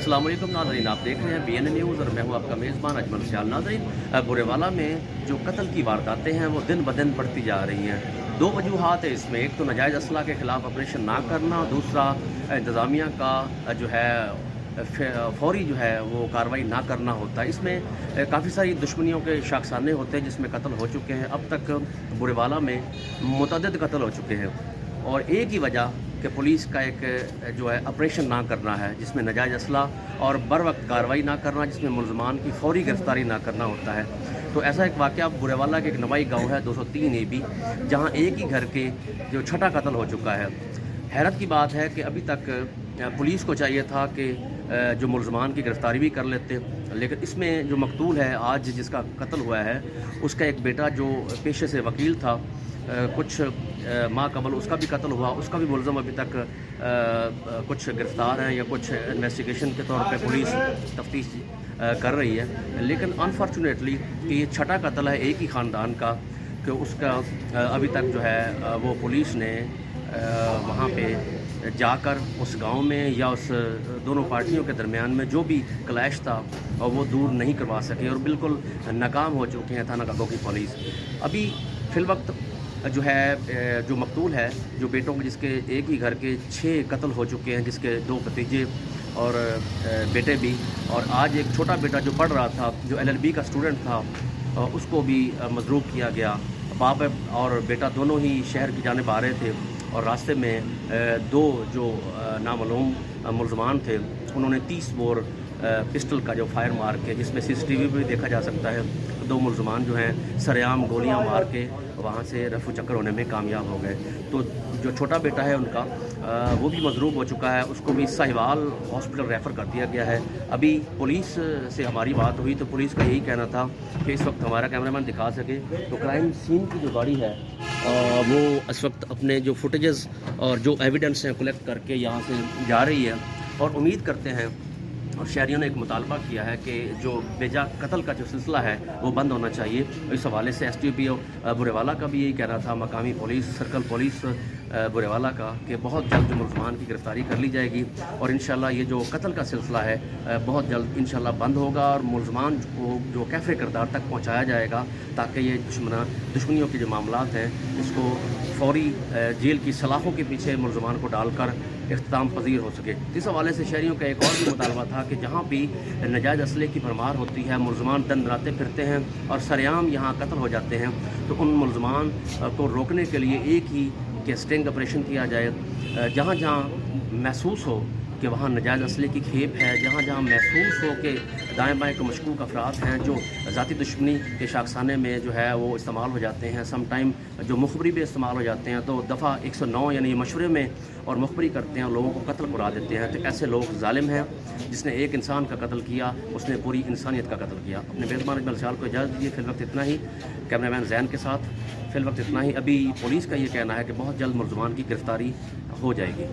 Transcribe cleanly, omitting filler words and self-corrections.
अस्सलाम वालेकुम नाज़रीन, आप देख रहे हैं BN न्यूज़ और मैं हूं आपका मेज़बान अजमल सियाल। नाज़रीन, बुरेवाला में जो कत्ल की वारदातें हैं वो दिन ब दिन बढ़ती जा रही हैं। दो वजूहात है इसमें, एक तो नाजायज़ असला के ख़िलाफ़ ऑपरेशन ना करना, दूसरा इंतज़ामिया का जो है फौरी जो है वो कार्रवाई ना करना होता है। इसमें काफ़ी सारी दुश्मनियों के शाखसाने होते हैं जिसमें कत्ल हो चुके हैं। अब तक बुरेवाला में मुतअद्दिद कत्ल हो चुके हैं और एक ही वजह कि पुलिस का एक जो है ऑपरेशन ना करना है, जिसमें नाजायज़ असला और बर वक्त कार्रवाई ना करना, जिसमें मुलज़मान की फौरी गिरफ़्तारी ना करना होता है। तो ऐसा एक वाक़या बुरेवाला के एक नवाई गांव है 203 AB, जहां एक ही घर के जो छठा कत्ल हो चुका है। हैरत की बात है कि अभी तक पुलिस को चाहिए था कि जो मुलज़मान की गिरफ़्तारी भी कर लेते, लेकिन इसमें जो मकतूल है आज जिसका कत्ल हुआ है उसका एक बेटा जो पेशे से वकील था, कुछ माह कबल उसका भी कत्ल हुआ, उसका भी मुलज़म अभी तक कुछ गिरफ़्तार हैं या कुछ इन्वेस्टिगेशन के तौर पे पुलिस तफ्तीश कर रही है। लेकिन अनफॉर्चुनेटली कि ये छठा कत्ल है एक ही ख़ानदान का, कि उसका अभी तक जो है वो पुलिस ने वहाँ पे जाकर उस गांव में या उस दोनों पार्टियों के दरमियान में जो भी क्लैश था और वो दूर नहीं करवा सके और बिल्कुल नाकाम हो चुके हैं थाना काको की पुलिस। अभी फ़िलवक्त जो है जो मकतूल है, जो बेटों के जिसके एक ही घर के 6 कत्ल हो चुके हैं, जिसके 2 भतीजे और बेटे भी, और आज एक छोटा बेटा जो पढ़ रहा था, जो LLB का स्टूडेंट था, उसको भी मजरूब किया गया। बाप और बेटा दोनों ही शहर की जानिब आ रहे थे और रास्ते में 2 जो नामालूम मुलज़मान थे उन्होंने 30 बोर पिस्टल का जो फायर मार के, जिसमें CCTV भी देखा जा सकता है, 2 मुलज़मान जो हैं सरेआम गोलियां मार के वहाँ से रफू चक्कर होने में कामयाब हो गए। तो जो छोटा बेटा है उनका वो भी मजरूब हो चुका है, उसको भी साहिवाल हॉस्पिटल रेफ़र कर दिया गया है। अभी पुलिस से हमारी बात हुई तो पुलिस का यही कहना था कि इस वक्त हमारा कैमरामैन दिखा सके तो क्राइम सीन की जो गाड़ी है वो इस वक्त अपने जो फुटेजेस और जो एविडेंस हैं कलेक्ट करके यहाँ से जा रही है, और उम्मीद करते हैं और शहरियों ने एक मुतालबा किया है कि जो बेजा कत्ल का जो सिलसिला है वो बंद होना चाहिए। इस हवाले से STPO बुरेवाला का भी यही कहना था, मकामी पुलिस सर्कल पुलिस बुरेवाला का, कि बहुत जल्द जो मुलज़मान की गिरफ़्तारी कर ली जाएगी और इंशाल्लाह ये जो कत्ल का सिलसिला है बहुत जल्द इंशाल्लाह बंद होगा और मुलज़मान को जो कैफ़े किरदार तक पहुँचाया जाएगा, ताकि ये दुश्मनियों के जो मामलात हैं इसको फौरी जेल की सलाखों के पीछे मुलज़मान को डालकर इख्तिताम पजीर हो सके। इस हवाले से शहरियों का एक और भी मुतालबा था कि जहाँ भी नाजायज़ असले की भरमार होती है, मुलज़मान दंदनाते फिरते हैं और सरेआम यहाँ कत्ल हो जाते हैं, तो उन मुलज़मान को रोकने के लिए एक ही कि स्टिंग ऑपरेशन किया जाए। जहाँ जहाँ महसूस हो कि वहाँ नाजायज़ असले की खेप है, जहाँ जहाँ महसूस हो कि दाएँ बाएँ के मशकूक अफराद हैं जो ज़ाती दुश्मनी के शाखसाने में जो है वो इस्तेमाल हो जाते हैं, सम टाइम जो मुखबरी भी इस्तेमाल हो जाते हैं, तो दफ़ा 109 यानी मशवरे में और मुखबरी करते हैं, लोगों को कत्ल करा देते हैं। तो ऐसे लोग ज़ालिम हैं, जिसने एक इंसान का कत्ल किया उसने पूरी इंसानियत का कत्ल किया। अपने मेज़बान अजमल सियाल को इजाज़त दीजिए। फ़िलवक्त इतना ही, कैमरामैन जैन के साथ फ़िलवक्त इतना ही। अभी पुलिस का ये कहना है कि बहुत जल्द मुलज़मान की गिरफ़्तारी हो जाएगी।